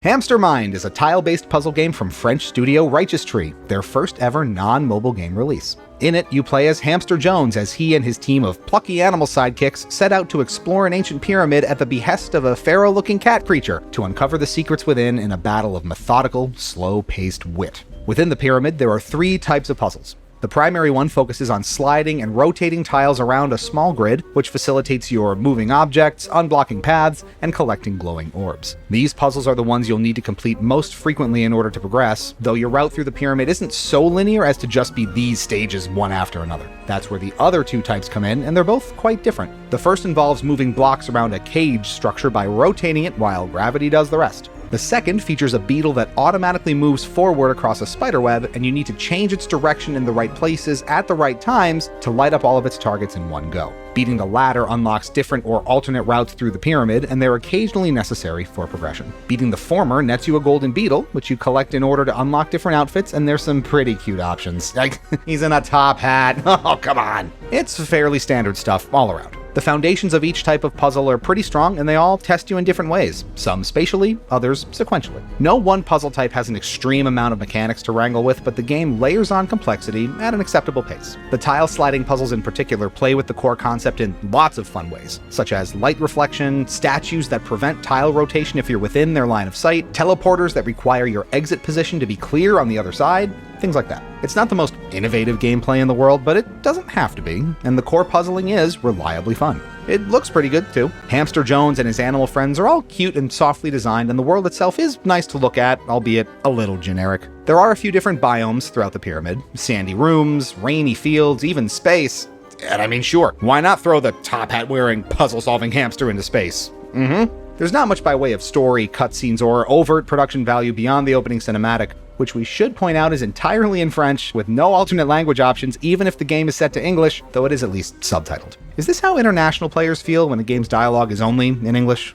Hamstermind is a tile-based puzzle game from French studio Righteous Tree, their first ever non-mobile game release. In it, you play as Hamster Jones as he and his team of plucky animal sidekicks set out to explore an ancient pyramid at the behest of a pharaoh-looking cat creature to uncover the secrets within in a battle of methodical, slow-paced wit. Within the pyramid, there are 3 types of puzzles. The primary one focuses on sliding and rotating tiles around a small grid, which facilitates your moving objects, unblocking paths, and collecting glowing orbs. These puzzles are the ones you'll need to complete most frequently in order to progress, though your route through the pyramid isn't so linear as to just be these stages one after another. That's where the other 2 types come in, and they're both quite different. The first involves moving blocks around a cage structure by rotating it while gravity does the rest. The second features a beetle that automatically moves forward across a spiderweb, and you need to change its direction in the right places at the right times to light up all of its targets in one go. Beating the latter unlocks different or alternate routes through the pyramid, and they're occasionally necessary for progression. Beating the former nets you a golden beetle, which you collect in order to unlock different outfits, and there's some pretty cute options. Like, he's in a top hat. Oh, come on. It's fairly standard stuff all around. The foundations of each type of puzzle are pretty strong, and they all test you in different ways, some spatially, others sequentially. No one puzzle type has an extreme amount of mechanics to wrangle with, but the game layers on complexity at an acceptable pace. The tile sliding puzzles in particular play with the core concept in lots of fun ways, such as light reflection, statues that prevent tile rotation if you're within their line of sight, teleporters that require your exit position to be clear on the other side, things like that. It's not the most innovative gameplay in the world, but it doesn't have to be, and the core puzzling is reliably fun. It looks pretty good too. Hamster Jones and his animal friends are all cute and softly designed, and the world itself is nice to look at, albeit a little generic. There are a few different biomes throughout the pyramid: sandy rooms, rainy fields, even space. And I mean, sure, why not throw the top hat wearing puzzle solving hamster into space? There's not much by way of story, cutscenes, or overt production value beyond the opening cinematic, which we should point out is entirely in French, with no alternate language options even if the game is set to English, though it is at least subtitled. Is this how international players feel when the game's dialogue is only in English?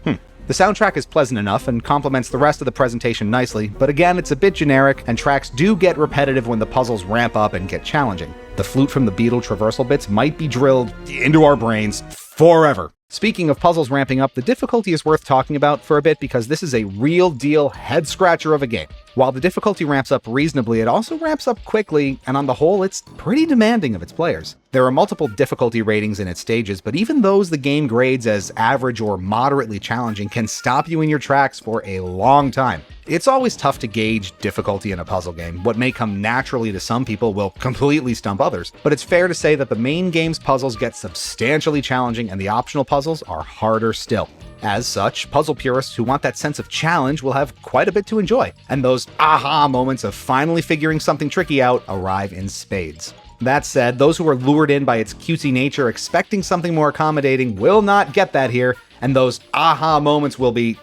The soundtrack is pleasant enough and complements the rest of the presentation nicely, but again, it's a bit generic, and tracks do get repetitive when the puzzles ramp up and get challenging. The flute from the beetle traversal bits might be drilled into our brains forever. Speaking of puzzles ramping up, the difficulty is worth talking about for a bit because this is a real deal head-scratcher of a game. While the difficulty ramps up reasonably, it also ramps up quickly, and on the whole, it's pretty demanding of its players. There are multiple difficulty ratings in its stages, but even those the game grades as average or moderately challenging can stop you in your tracks for a long time. It's always tough to gauge difficulty in a puzzle game. What may come naturally to some people will completely stump others, but it's fair to say that the main game's puzzles get substantially challenging and the optional puzzles are harder still. As such, puzzle purists who want that sense of challenge will have quite a bit to enjoy, and those aha moments of finally figuring something tricky out arrive in spades. That said, those who are lured in by its cutesy nature expecting something more accommodating will not get that here, and those aha moments will be,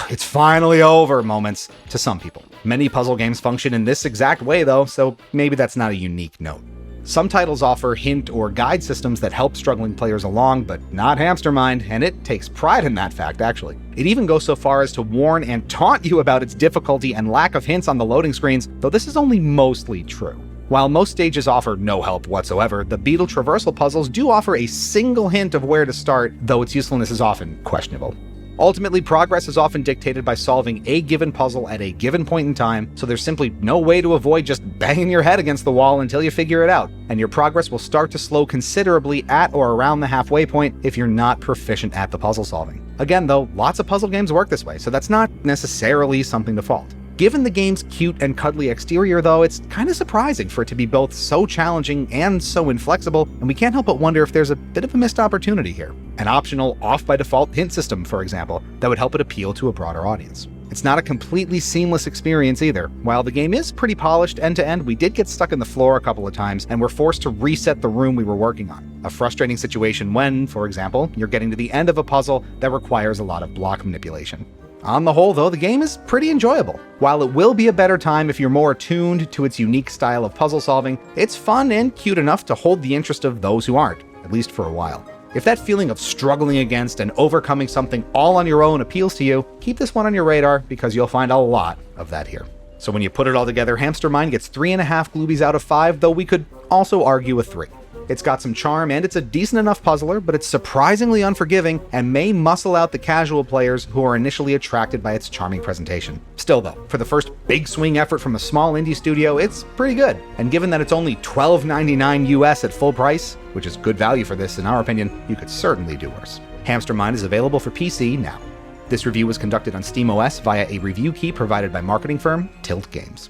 it's finally over moments to some people. Many puzzle games function in this exact way though, so maybe that's not a unique note. Some titles offer hint or guide systems that help struggling players along, but not Hamstermind, and it takes pride in that fact, actually. It even goes so far as to warn and taunt you about its difficulty and lack of hints on the loading screens, though this is only mostly true. While most stages offer no help whatsoever, the beetle traversal puzzles do offer a single hint of where to start, though its usefulness is often questionable. Ultimately, progress is often dictated by solving a given puzzle at a given point in time, so there's simply no way to avoid just banging your head against the wall until you figure it out, and your progress will start to slow considerably at or around the halfway point if you're not proficient at the puzzle solving. Again though, lots of puzzle games work this way, so that's not necessarily something to fault. Given the game's cute and cuddly exterior though, it's kind of surprising for it to be both so challenging and so inflexible, and we can't help but wonder if there's a bit of a missed opportunity here. An optional off-by-default hint system, for example, that would help it appeal to a broader audience. It's not a completely seamless experience either. While the game is pretty polished end to end, we did get stuck in the floor a couple of times and were forced to reset the room we were working on. A frustrating situation when, for example, you're getting to the end of a puzzle that requires a lot of block manipulation. On the whole, though, the game is pretty enjoyable. While it will be a better time if you're more attuned to its unique style of puzzle solving, it's fun and cute enough to hold the interest of those who aren't, at least for a while. If that feeling of struggling against and overcoming something all on your own appeals to you, keep this one on your radar because you'll find a lot of that here. So when you put it all together, Hamstermind gets 3.5 Gloobies out of 5, though we could also argue a 3. It's got some charm and it's a decent enough puzzler, but it's surprisingly unforgiving and may muscle out the casual players who are initially attracted by its charming presentation. Still though, for the first big swing effort from a small indie studio, it's pretty good. And given that it's only $12.99 US at full price, which is good value for this in our opinion, you could certainly do worse. Hamstermind is available for PC now. This review was conducted on SteamOS via a review key provided by marketing firm Tilt Games.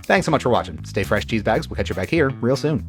Thanks so much for watching. Stay fresh, cheese bags. We'll catch you back here real soon.